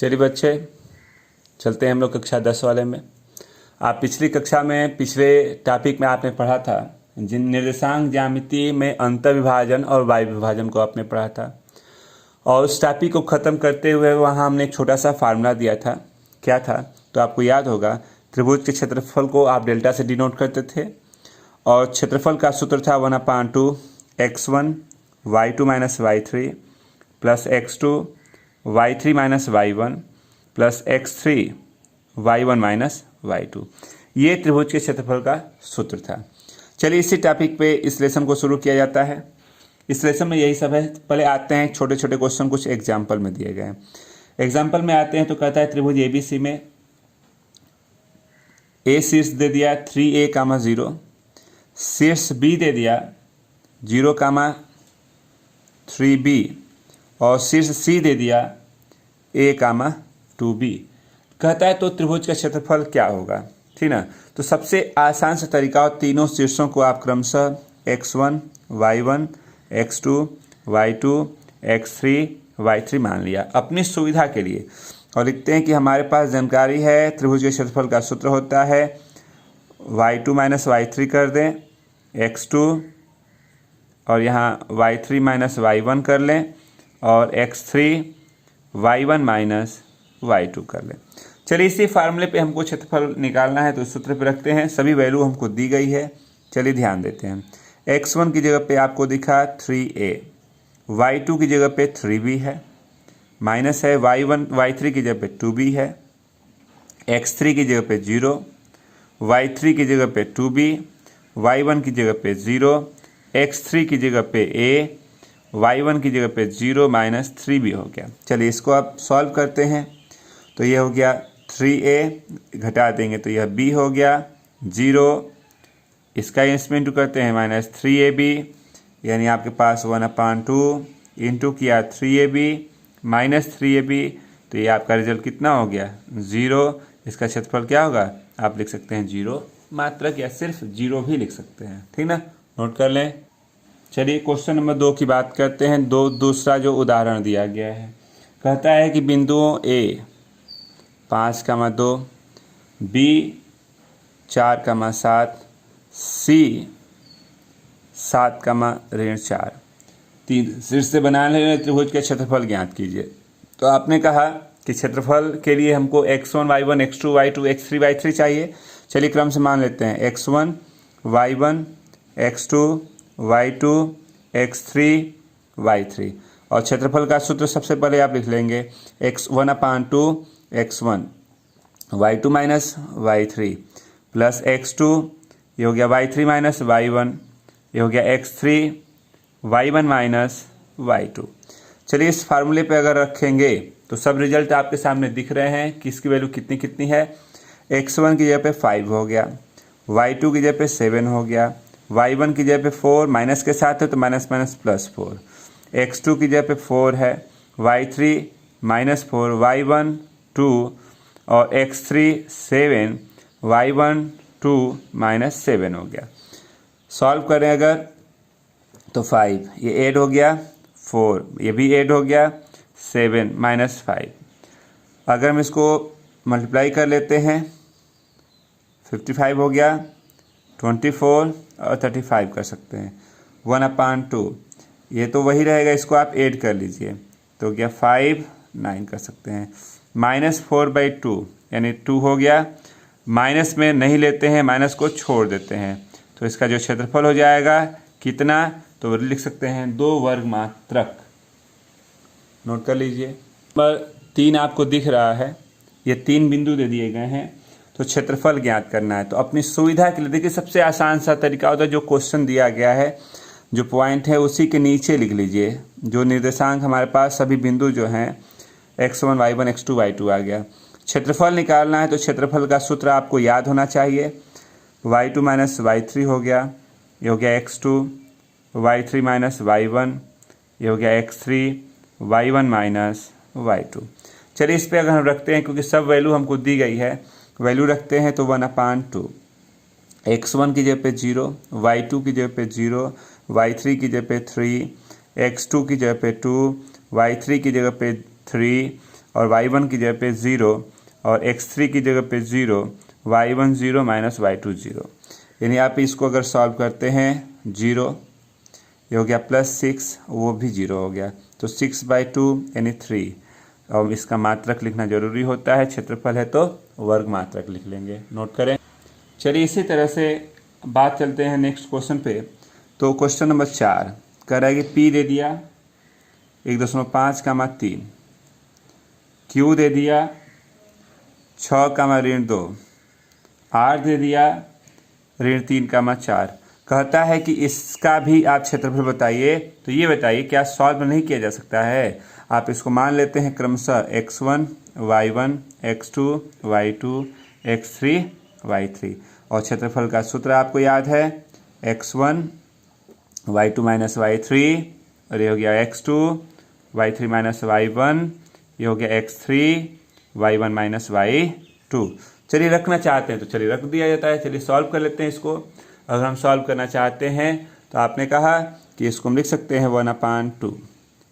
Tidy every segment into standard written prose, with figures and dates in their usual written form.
चलिए बच्चे, चलते हैं हम लोग कक्षा 10 वाले में। आप पिछली कक्षा में पिछले टॉपिक में आपने पढ़ा था जिन निर्देशांक ज्यामिति में अंतर विभाजन और वायु विभाजन को आपने पढ़ा था, और उस टॉपिक को ख़त्म करते हुए वहाँ हमने एक छोटा सा फार्मूला दिया था। क्या था? तो आपको याद होगा, त्रिभुज के क्षेत्रफल को आप डेल्टा से डिनोट करते थे और क्षेत्रफल का सूत्र था 1/2 x1 y2 minus y3 plus x2 y3 minus y1 plus x3 y1 minus y2। ये त्रिभुज के क्षेत्रफल का सूत्र था। चलिए इसी टॉपिक पे इस लेसन को शुरू किया जाता है। इस लेसन में यही सब है। पहले आते हैं छोटे छोटे क्वेश्चन, कुछ एग्जाम्पल में दिए गए हैं। एग्जाम्पल में आते हैं तो कहता है त्रिभुज ABC में A शीर्ष दे दिया 3a, 0, शीर्ष B दे दिया 0, 3b और शीर्ष C दे दिया a, 2b। कहता है तो त्रिभुज का क्षेत्रफल क्या होगा, ठीक ना। तो सबसे आसान सा तरीका, और तीनों शीर्षों को आप क्रमशः x1 y1 x2 y2 x3 y3 मान लिया अपनी सुविधा के लिए, और लिखते हैं कि हमारे पास जानकारी है त्रिभुज के क्षेत्रफल का सूत्र होता है y2 माइनस y3 कर दें x2 और यहाँ y3 माइनस y1 कर लें और x3 y1 माइनस y2 कर लें। चलिए इसी फार्मूले पे हमको क्षेत्रफल निकालना है, तो इस सूत्र पे रखते हैं। सभी वैल्यू हमको दी गई है। चलिए ध्यान देते हैं। x1 की जगह पे आपको दिखा 3a, y2 की जगह पे 3b है, माइनस है y3 की जगह पे 2b है, x3 की जगह पे 0, y3 की जगह पे 2b, y1 की जगह पे 0, x3 की जगह पे a, y1 की जगह पे 0 माइनस 3b हो गया। चलिए इसको आप सॉल्व करते हैं तो ये हो गया 3a, घटा देंगे तो यह b हो गया 0, इसका इसमें इंटू करते हैं माइनस 3ab, यानी आपके पास 1/2 इंटू किया 3ab माइनस 3ab, तो ये आपका रिजल्ट कितना हो गया 0। इसका क्षेत्रफल क्या होगा, आप लिख सकते हैं 0 मात्रक, या सिर्फ 0 भी लिख सकते हैं, ठीक ना। नोट कर लें। चलिए क्वेश्चन नंबर 2 की बात करते हैं। दूसरा जो उदाहरण दिया गया है, कहता है कि बिंदुओं A 5,2, B 4,7, C 7,4 तीन शीर्ष से बनाने वाले त्रिभुज के क्षेत्रफल ज्ञात कीजिए। तो आपने कहा कि क्षेत्रफल के लिए हमको x1 y1 x2 y2 x3 y3 चाहिए। चलिए क्रम से मान लेते हैं x1 y1 x2 y2 x3 y3, और क्षेत्रफल का सूत्र सबसे पहले आप लिख लेंगे x1/2 x1 y2 minus y3 plus x2, ये हो गया y3 माइनस y1, ये हो गया x3 y1 माइनस y2। चलिए इस फार्मूले पे अगर रखेंगे तो सब रिजल्ट आपके सामने दिख रहे हैं कि इसकी वैल्यू कितनी कितनी है। x1 की जगह पे 5 हो गया, y2 की जगह पे 7 हो गया, y1 की जगह पे 4, माइनस के साथ है तो माइनस माइनस प्लस 4, x2 की जगह पे 4 है, y3 माइनस 4, y1 2 और x3 7, y1 2 माइनस 7 हो गया। सॉल्व करें अगर तो 5 ये ऐड हो गया, 4 ये भी ऐड हो गया, 7 माइनस 5। अगर हम इसको मल्टीप्लाई कर लेते हैं 55 हो गया, 24 और 35 कर सकते हैं, 1/2 ये तो वही रहेगा, इसको आप ऐड कर लीजिए तो गया 5 9 कर सकते हैं, माइनस 4/2 यानी 2 हो गया। माइनस में नहीं लेते हैं, माइनस को छोड़ देते हैं, तो इसका जो क्षेत्रफल हो जाएगा कितना, तो लिख सकते हैं 2 वर्ग मात्रक। नोट कर लीजिए। नंबर 3 आपको दिख रहा है, ये 3 बिंदु दे दिए गए हैं, तो क्षेत्रफल ज्ञात करना है। तो अपनी सुविधा के लिए देखिए सबसे आसान सा तरीका होता है, जो क्वेश्चन दिया गया है जो पॉइंट है उसी के नीचे लिख लीजिए जो निर्देशांक हमारे पास सभी बिंदु जो हैं x1 y1 x2 y2 आ गया। क्षेत्रफल निकालना है तो क्षेत्रफल का सूत्र आपको याद होना चाहिए, y2 माइनस y3 हो गया, ये हो गया x2, y3 माइनस y1, ये हो गया x3 y1 माइनस y2। चलिए इस पे अगर हम रखते हैं, क्योंकि सब वैल्यू हमको दी गई है, वैल्यू रखते हैं तो 1/2 x1 की जगह पे 0, y2 की जगह पे 0, y3 की जगह पे 3, x2 की जगह पे 2, y3 की जगह पे 3 और y1 की जगह पे 0 और x3 की जगह पे 0, y1 0 माइनस y2 0। यानी आप इसको अगर सॉल्व करते हैं 0, ये हो गया +6, वो भी 0 हो गया, तो 6/2 यानी 3। और इसका मात्रक लिखना जरूरी होता है, क्षेत्रफल है तो वर्ग मात्रक लिख लेंगे, नोट करें। चलिए इसी तरह से बात चलते हैं नेक्स्ट क्वेश्चन पे। तो क्वेश्चन नंबर 4 कह रहा है कि P दे दिया 1.5, 3, Q दे दिया 6, -2, R दे दिया 3, 4। कहता है कि इसका भी आप क्षेत्रफल बताइए। तो ये बताइए क्या सॉल्व नहीं किया जा सकता है। आप इसको मान लेते हैं क्रमशः x1, y1, x2, y2, x3, y3 और क्षेत्रफल का सूत्र आपको याद है x1 y2 माइनस y3 और ये हो गया x2 y3 माइनस y1, ये हो गया x3 y1 माइनस y2। चलिए रखना चाहते हैं तो चलिए रख दिया जाता है। चलिए सॉल्व कर लेते हैं इसको। अगर हम सॉल्व करना चाहते हैं तो आपने कहा कि इसको हम लिख सकते हैं 1/2,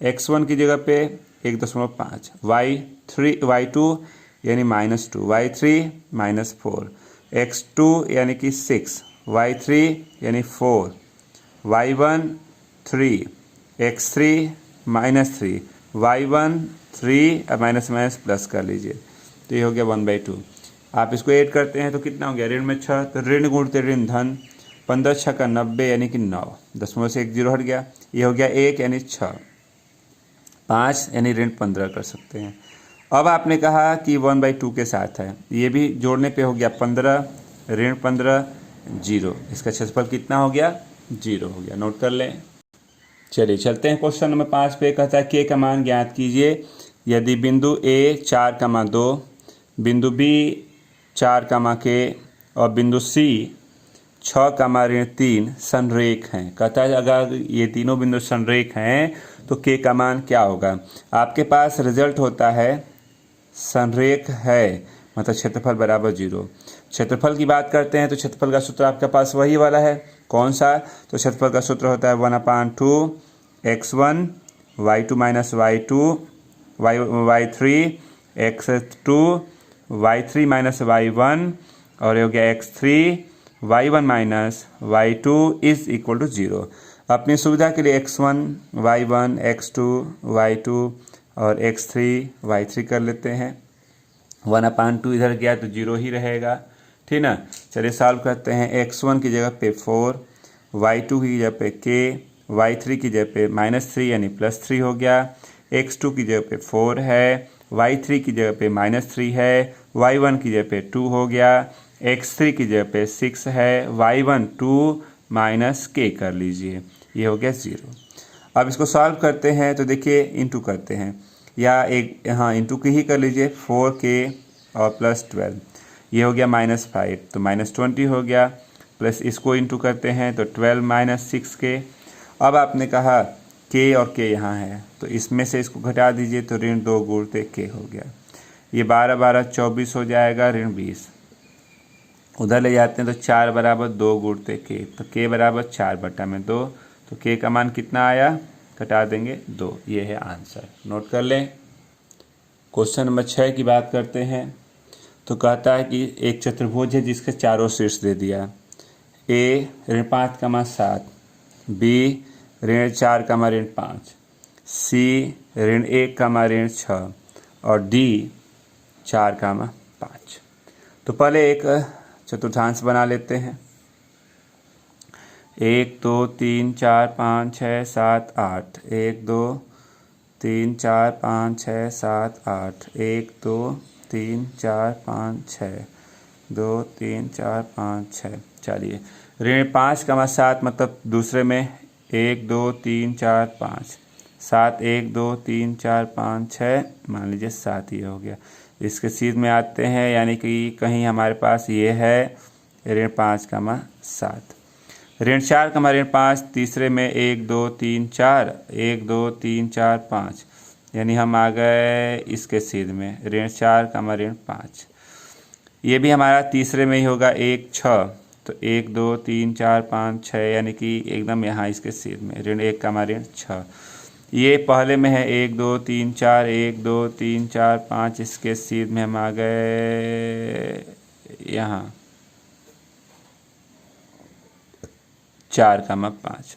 x1 की जगह पे 1.5, y2 यानी -2, y3 -4, x2 यानी कि 6, y3 यानी 4, y1 3, x3 -3, y1 3 minus minus plus कर लीजिए, तो ये हो गया 1/2। आप इसको ऐड करते हैं तो कितना हो गया, ऋण में 6 तो ऋण गुणते ऋण धन, 15 6 का 90 यानी कि 9, दशमलव से 1 0 हट गया, ये हो गया 1 यानी 6, 5 यानी ऋण 15 कर सकते हैं। अब आपने कहा कि 1/2 के साथ है, ये भी जोड़ने पे हो गया 15, ऋण 15 0, इसका क्षेत्रफल कितना हो गया 0 हो गया, नोट कर लें। चलिए चलते हैं क्वेश्चन नंबर 5 पे। कहता है k का मान ज्ञात कीजिए यदि बिंदु A 4, 2, बिंदु B 4, k और बिंदु C 6, 3 संरेख हैं। कहता है अगर ये तीनों बिंदु संरेख हैं तो k का मान क्या होगा। आपके पास रिजल्ट होता है संरेख है मतलब क्षेत्रफल बराबर 0। क्षेत्रफल की बात करते हैं तो क्षेत्रफल का सूत्र आपके पास वही वाला है, कौन सा, तो क्षेत्रफल का सूत्र होता है 1/2 x1 y2 minus y2 y3 x2 y3 minus y1 और ये हो गया x3 y1 minus y2 is equal to 0। अपनी सुविधा के लिए x1 y1 x2 y2 और x3 y3 कर लेते हैं। 1/2 इधर गया तो 0 ही रहेगा, ठीक ना। चलिए सॉल्व करते हैं। x1 की जगह पे 4, y2 की जगह पे k, y3 की जगह पे -3 यानी +3 हो गया, x2 की जगह पे 4 है, y3 की जगह पे -3 है, y1 की जगह पे 2 हो गया, x3 की जगह पे 6 है, y1 2 माइनस k कर लीजिए, ये हो गया 0। अब इसको सॉल्व करते हैं तो देखिए इंटू करते हैं या एक हाँ इंटू की ही कर लीजिए, 4k और +12 ये हो गया -5 तो -20 हो गया, प्लस इसको इंटू करते हैं तो 12 - 6k। अब आपने कहा k और k यहाँ है तो इसमें से इसको घटा दीजिए तो ऋण 2 गुणते k हो गया, ये 12 12 24 हो जाएगा, ऋण 20 उधर ले जाते हैं तो 4 बराबर 2 गुणते k, तो k बराबर 4/2, तो k का मान कितना आया, घटा देंगे 2, ये है आंसर, नोट कर लें। क्वेश्चन नंबर 6 की बात करते हैं। तो कहता है कि एक चतुर्भुज है जिसके चारों शीर्ष दे दिया, a ऋण 5, 7, b ऋण 4, 5, c ऋण 1, 6 और d 4, 5। तो पहले एक चतुर्थांश बना लेते हैं। 1 2 3 4 5 6 7 8, 1 2 3 4 5 6 7 8, 1 2 3 4 5 6, 2 3 4 5 6। चलिए ऋण 5, 7 मतलब दूसरे में 1 2 3 4 5, 7 1 2 3 4 5 6, मान लीजिए 7 ये हो गया। इसके सीध में आते हैं यानी कि कहीं हमारे पास ये है ऋण 5, 7, ऋण 4, 5 तीसरे में 1 2 3 4, 1 2 3 4 5 यानी हम आ गए इसके सीध में ऋण 4, 5। ये भी हमारा तीसरे में ही होगा 1 6, तो 1 2 3 4 5 6 यानी कि एकदम यहाँ इसके सीध में ऋण 1, ऋण 6। ये पहले में है 1 2 3 4, 1 2 3 4 5, इसके सीध में हम आ गए यहाँ 4,5।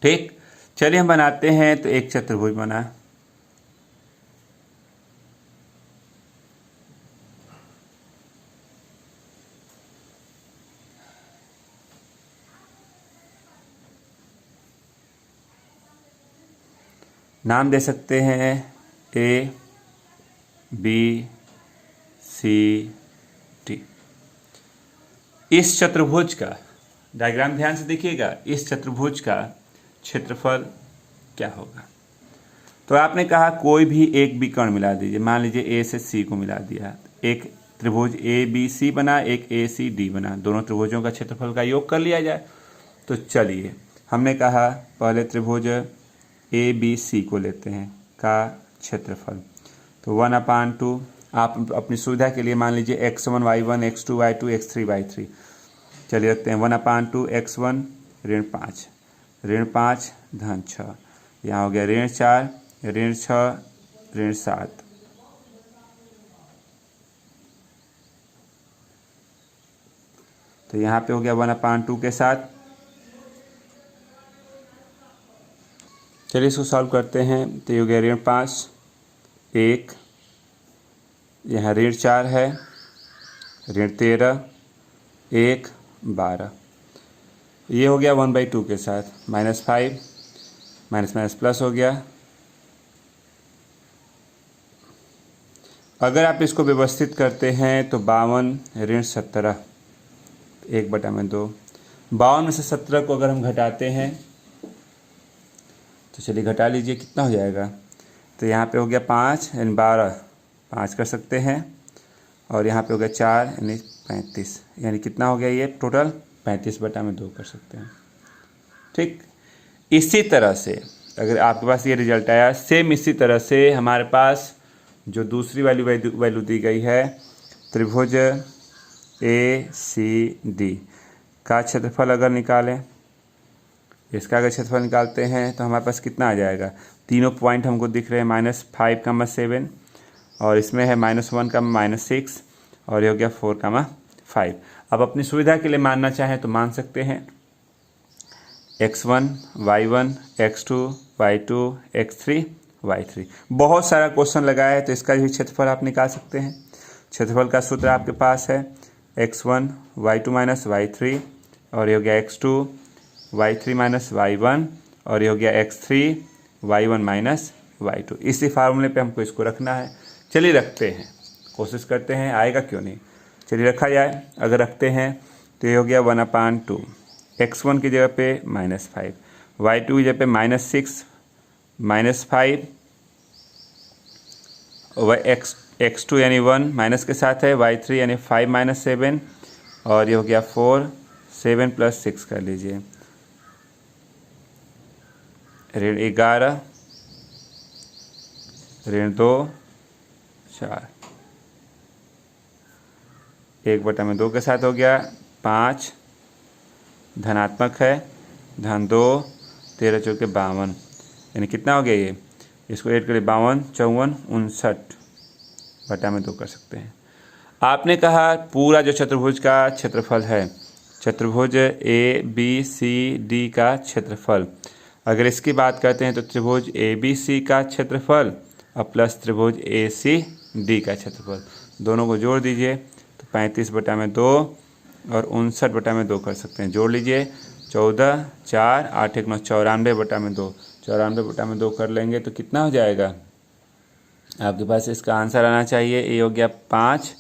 ठीक, चलिए हम बनाते हैं। तो एक चतुर्भुज बना, नाम दे सकते हैं A B C D। इस चतुर्भुज का डायग्राम ध्यान से देखिएगा, इस चतुर्भुज का क्षेत्रफल क्या होगा। तो आपने कहा कोई भी एक विकर्ण मिला दीजिए, मान लीजिए A से C को मिला दिया, एक त्रिभुज ABC बना, एक ACD बना, दोनों त्रिभुजों का क्षेत्रफल का योग कर लिया जाए। तो चलिए, हमने कहा पहले त्रिभुज ABC को लेते हैं का क्षेत्रफल, तो 1/2। आप अपनी सुविधा के लिए मान लीजिए x1 y1 x2 y2 x3 y3। चलिए रखते हैं 1/2 x1 -5 -5 धन 6, यहाँ हो गया -4 -6 -7। तो यहाँ पे हो गया 1/2 के साथ। चलिए इसको सॉल्व करते हैं। तो ये हो गया -5 1, यहाँ -4 है, -13 1 12। ये हो गया 1/2 के साथ, -5 माइनस माइनस प्लस हो गया। अगर आप इसको व्यवस्थित करते हैं तो 52 -17 1/2। 52 में से 17 को अगर हम घटाते हैं तो चलिए घटा लीजिए, कितना हो जाएगा। तो यहाँ पे हो गया 5 यानी 12, 5 कर सकते हैं, और यहाँ पे हो गया 4 यानी 35, यानी कितना हो गया ये टोटल 35/2 कर सकते हैं। ठीक, इसी तरह से अगर आपके पास ये रिजल्ट आया, सेम इसी तरह से हमारे पास जो दूसरी वाली वैल्यू दी गई है, त्रिभुज ACD का क्षेत्रफल अगर निकालें, इसका अगर क्षेत्रफल निकालते हैं तो हमारे पास कितना आ जाएगा। तीनों पॉइंट हमको दिख रहे हैं -5, 7, और इसमें है -1, -6, और ये हो गया 4, 5। अब अपनी सुविधा के लिए मानना चाहें तो मान सकते हैं x1 y1 x2 y2 x3 y3। बहुत सारा क्वेश्चन लगाया है तो इसका भी क्षेत्रफल आप निकाल सकते हैं। क्षेत्रफल का सूत्र आपके पास है x1 y2 - y3, और ये हो गया x2 y3 - y1, और ये हो गया x3 y1 - y2। इसी फार्मूले पे हमको इसको रखना है। चलिए रखते हैं, कोशिश करते हैं, आएगा क्यों नहीं। चलिए रखा जाए। अगर रखते हैं तो ये हो गया 1/2, x1 की जगह पे -5, y2 की जगह पे -6 -5, x2 यानी 1 माइनस के साथ है, y3 यानी 5 - 7, और ये हो गया 4, 7 + 6 कर लीजिए, -11 -2 4, 1/2 के साथ हो गया 5, धनात्मक है, धन 2, 13 × 4 = 52, यानी कितना हो गया ये, इसको ऐड करिए 52 × 54 59/2 कर सकते हैं। आपने कहा पूरा जो चतुर्भुज का क्षेत्रफल है, चतुर्भुज ABCD का क्षेत्रफल, अगर इसकी बात करते हैं तो त्रिभुज ABC का क्षेत्रफल और प्लस त्रिभुज ACD का क्षेत्रफल, दोनों को जोड़ दीजिए तो 35/2 और 59/2 कर सकते हैं। जोड़ लीजिए 14 4 8 1 9 94/2, 94/2 कर लेंगे तो कितना हो जाएगा आपके पास। इसका आंसर आना चाहिए, ये हो गया 5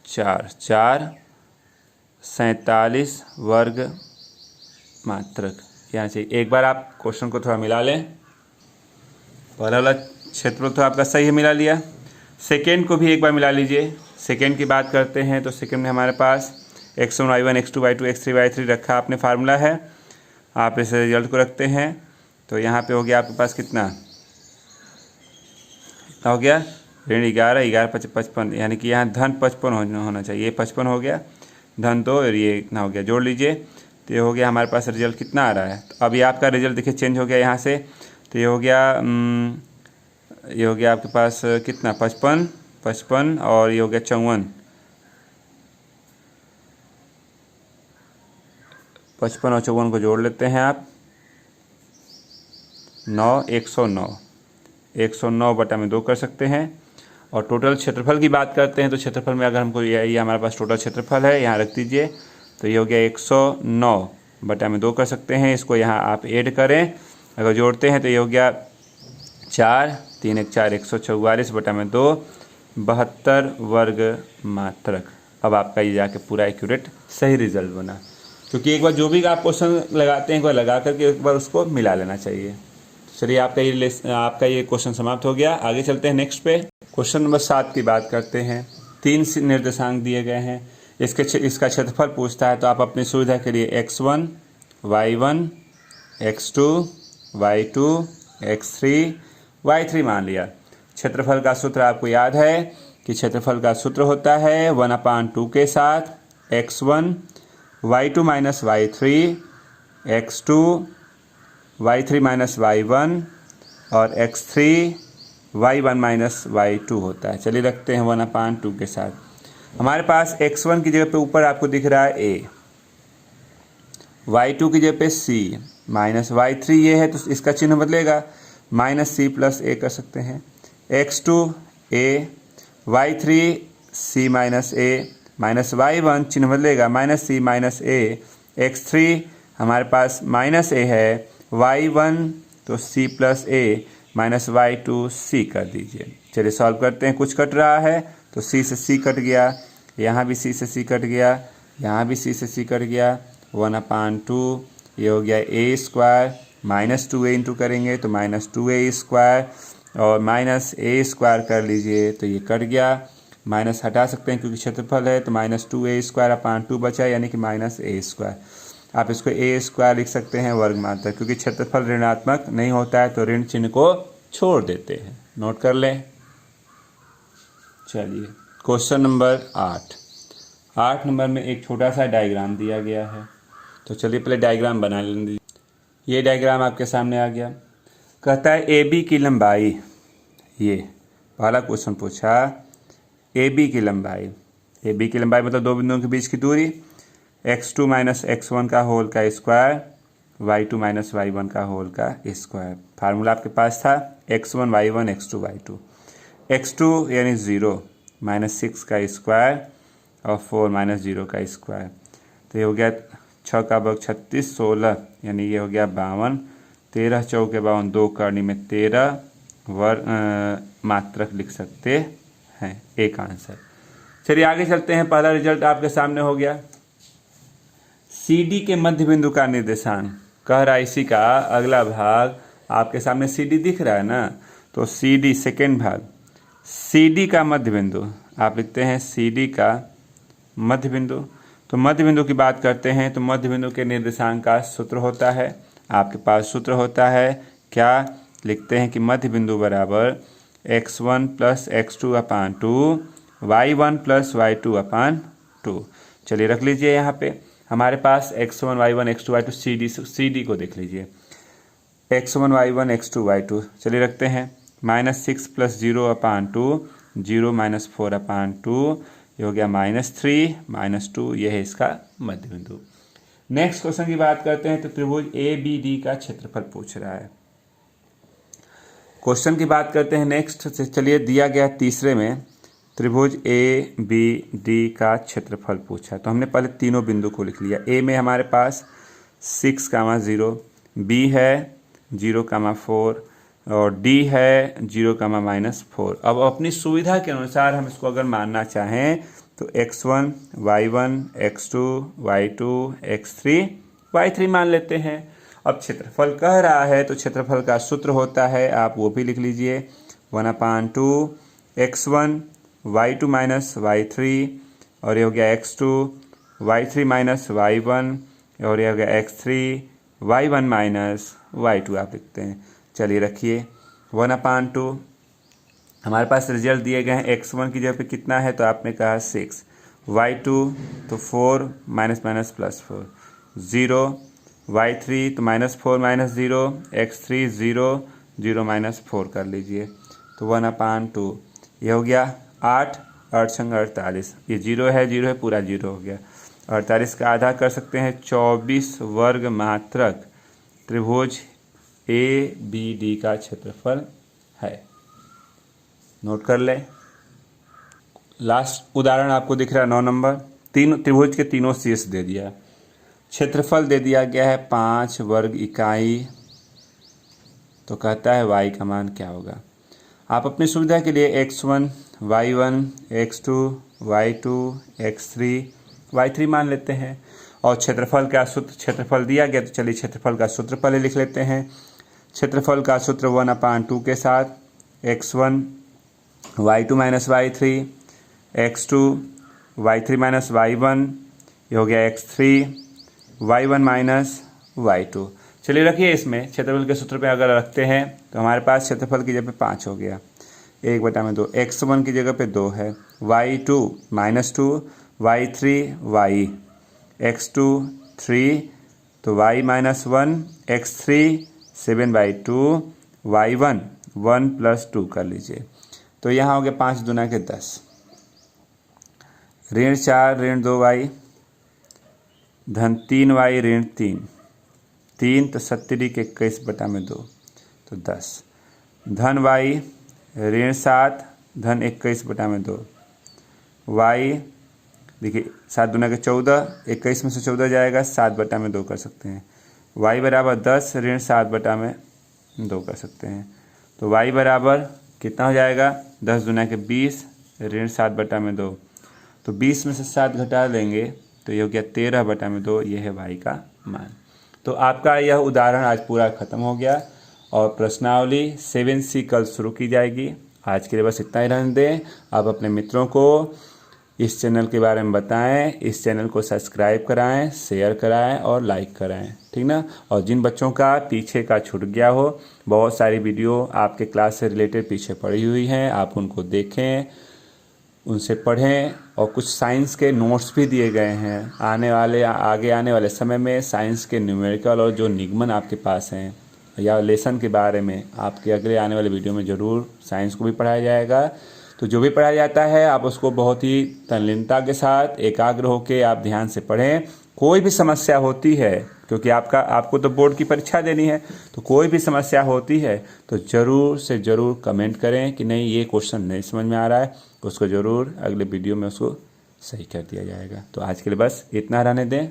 4 4 47 वर्ग मात्रक यहाँ चाहिए। एक बार आप क्वेश्चन को थोड़ा मिला लें। पहला वाला क्षेत्रफल तो आपका सही है, मिला लिया। सेकेंड को भी एक बार मिला लीजिए। सेकेंड की बात करते हैं तो सेकेंड में हमारे पास x1 y1 x2 y2 x3 y3 रखा आपने फार्मूला है। आप इस रिजल्ट को रखते हैं तो यहाँ पे हो गया आपके पास कितना हो गया, -11 11 55, यानी कि यहाँ धन 55 होना चाहिए, ये 55 हो गया, धन 2 और ये इतना हो गया। जोड़ लीजिए तो ये हो गया हमारे पास रिजल्ट कितना आ रहा है। तो अभी आपका रिजल्ट देखिए चेंज हो गया यहाँ से, तो ये हो गया आपके पास कितना 55 और ये हो गया 54, 55 और 54 को जोड़ लेते हैं आप 109/2 कर सकते हैं। और टोटल क्षेत्रफल की बात करते हैं तो क्षेत्रफल में अगर हमको ये हमारे पास टोटल क्षेत्रफल है, यहाँ रख दीजिए, तो ये हो गया 109/2 कर सकते हैं। इसको यहाँ आप ऐड करें, अगर जोड़ते हैं तो ये हो गया 4 3 1 4 144/2 72 वर्ग मात्रक। अब आपका ये जाके पूरा एक्यूरेट सही रिजल्ट बना, क्योंकि एक बार जो भी आप क्वेश्चन लगाते हैं एक बार लगा करके एक बार उसको मिला लेना चाहिए। चलिए आपका ये क्वेश्चन समाप्त हो गया। आगे चलते हैं नेक्स्ट पे। क्वेश्चन नंबर 7 की बात करते हैं। 3 निर्देशांक दिए गए हैं, इसका क्षेत्रफल पूछता है, तो आप अपनी सुविधा के लिए x1 y1 x2 y2 x3 y3 मान लिया। क्षेत्रफल का सूत्र आपको याद है कि क्षेत्रफल का सूत्र होता है 1/2 के साथ x1 y2 minus y3 x2 y3 minus y1 और x3 y1 माइनस y2 होता है। चलिए रखते हैं 1/2 के साथ। हमारे पास x1 की जगह पे ऊपर आपको दिख रहा है a, y2 की जगह पे c माइनस y3 ये है, तो इसका चिन्ह बदलेगा -c + a कर सकते हैं। x2 a y3 c minus a minus y1 चिन्ह बदलेगा -c माइनस a। x3 हमारे पास -a है, y1 तो c + a minus y2 c कर दीजिए। चलिए सॉल्व करते हैं। कुछ कट रहा है तो c से c कट गया, यहाँ भी c से c कट गया, यहाँ भी c से c कट गया। 1/2 ये हो गया a² -2a इंटू करेंगे तो -2a² और -a² कर लीजिए तो ये कट गया। माइनस हटा सकते हैं क्योंकि क्षेत्रफल है, तो -2a² 2 बचा, यानी कि -a²। आप इसको a² लिख सकते हैं वर्ग मात्रक, क्योंकि क्षेत्रफल ऋणात्मक नहीं होता है तो ऋण चिन्ह को छोड़ देते हैं। नोट कर लें। चलिए क्वेश्चन नंबर 8 नंबर में एक छोटा सा डायग्राम दिया गया है, तो चलिए पहले डायग्राम बना लेंगे। ये डायग्राम आपके सामने आ गया। कहता है AB की लंबाई, ये पहला क्वेश्चन पूछा, AB की लंबाई मतलब दो बिंदुओं के बीच की दूरी, x2 माइनस x1 का होल का स्क्वायर y2 माइनस y1 का होल का स्क्वायर। फार्मूला आपके पास था x1 y1 x2 y2। x2 यानी 0 -6 का स्क्वायर और 4 -0 का स्क्वायर, तो ये हो गया 6 का वर्ग 36 16, यानी ये हो गया 52। 13 चौके 52, 2 करनी में 13 वर्ग मात्रक लिख सकते हैं, एक आंसर। चलिए आगे चलते हैं। पहला रिजल्ट आपके सामने हो गया। CD के मध्य बिंदु का निर्देशांक कह रहा है, इसी का अगला भाग आपके सामने CD दिख रहा है ना, तो CD सेकेंड भाग, CD का मध्य बिंदु आप लिखते हैं CD का मध्य बिंदु। तो मध्य बिंदु की बात करते हैं तो मध्य बिंदु के निर्देशांक का सूत्र होता है, आपके पास सूत्र होता है क्या, लिखते हैं कि मध्य बिंदु बराबर x1 + x2/2 y1 + y2/2। चलिए रख लीजिए यहाँ पे हमारे पास x1 y1 x2 y2 CD को देख लीजिए, x1 y1 x2 y2। चलिए रखते हैं -6 + 0/2 0 - 4/2, ये हो गया -3 -2, ये है इसका मध्य बिंदु। नेक्स्ट क्वेश्चन की बात करते हैं तो त्रिभुज ABD का क्षेत्रफल पूछ रहा है। क्वेश्चन की बात करते हैं नेक्स्ट। चलिए दिया गया तीसरे में त्रिभुज ABD का क्षेत्रफल पूछा, तो हमने पहले तीनों बिंदु को लिख लिया। A में हमारे पास 6, 0, B है 0, 4 और D है 0, -4। अब अपनी सुविधा के अनुसार हम इसको अगर मानना चाहें तो x1 y1 x2 y2 x3 y3 मान लेते हैं। अब क्षेत्रफल कह रहा है तो क्षेत्रफल का सूत्र होता है, आप वो भी लिख लीजिए, 1/2 x1 y2 माइनस y3 और ये हो गया x2 y3 माइनस y1 और ये हो गया x3 y1 माइनस y2 आप लिखते हैं। चलिए रखिए 1/2, हमारे पास रिजल्ट दिए गए हैं। x1 की जगह पे कितना है तो आपने कहा 6, y2 तो 4 -, +4, 0, y3 तो -4 -0, x3 0, 0 -4 कर लीजिए तो 1/2। ये हो गया 8, 8 संग 48, ये 0 है पूरा 0 हो गया। 48 का आधा कर सकते हैं 24 वर्ग मात्रक त्रिभुज ABD का क्षेत्रफल है। नोट कर लें। लास्ट उदाहरण आपको दिख रहा है 9 नंबर। तीन त्रिभुज के तीनों शीर्ष दे दिया, क्षेत्रफल दे दिया गया है 5 वर्ग इकाई। तो कहता है y का मान क्या होगा। आप अपनी सुविधा के लिए x1, y1, x2, y2, x3, y3 मान लेते हैं और क्षेत्रफल का सूत्र, क्षेत्रफल दिया गया तो चलिए क्षेत्रफल का सूत्र पहले लिख लेते हैं। क्षेत्रफल का सूत्र 1/2 के साथ x1 y2 - y3, x2 y3 - y1, ये हो गया x3 y1 - y2। चलिए रखिए, इसमें क्षेत्रफल के सूत्र पे अगर रखते हैं तो हमारे पास क्षेत्रफल की जगह पे 5 हो गया, 1/2, x1 की जगह पे 2 है, y2 -2, y3 y, x2 3 तो y -1, x3 7/2, y1 1 + 2 कर लीजिए तो यहाँ हो गया 5 दूना के 10, ऋण 4 ऋण 2y धन 3y ऋण 3 तो 70 के 21/2 तो 10, धन y ऋण 7 धन 21/2, y देखिए 7 दूना के 14, 21 में से 14 जाएगा 7/2 कर सकते हैं, y बराबर 10 ऋण 7/2 कर सकते हैं तो y बराबर कितना हो जाएगा 10 दूना के 20 ऋण 7/2 तो 20 में से 7 घटा लेंगे तो ये हो गया 13/2, ये है y का मान। तो आपका यह उदाहरण आज पूरा खत्म हो गया और प्रश्नावली 7C कल शुरू की जाएगी। आज के लिए बस इतना ही रहने दें। आप अपने मित्रों को इस चैनल के बारे में बताएं, इस चैनल को सब्सक्राइब कराएं, शेयर कराएं और लाइक कराएं, ठीक ना। और जिन बच्चों का पीछे का छूट गया हो, बहुत सारी वीडियो आपके क्लास से रिलेटेड पीछे पड़ी हुई हैं, आप उनको देखें, उनसे पढ़ें और कुछ साइंस के नोट्स भी दिए गए हैं। आगे आने वाले समय में साइंस के न्यूमेरिकल और जो निगमन आपके पास हैं या लेसन के बारे में आपके अगले आने वाले वीडियो में ज़रूर साइंस को भी पढ़ाया जाएगा। तो जो भी पढ़ाया जाता है आप उसको बहुत ही तल्लीनता के साथ एकाग्र होकर आप ध्यान से पढ़ें। कोई भी समस्या होती है, क्योंकि आपको तो बोर्ड की परीक्षा देनी है, तो कोई भी समस्या होती है तो ज़रूर से ज़रूर कमेंट करें कि नहीं ये क्वेश्चन नहीं समझ में आ रहा है, उसको ज़रूर अगले वीडियो में उसको सही कर दिया जाएगा। तो आज के लिए बस इतना रहने दें।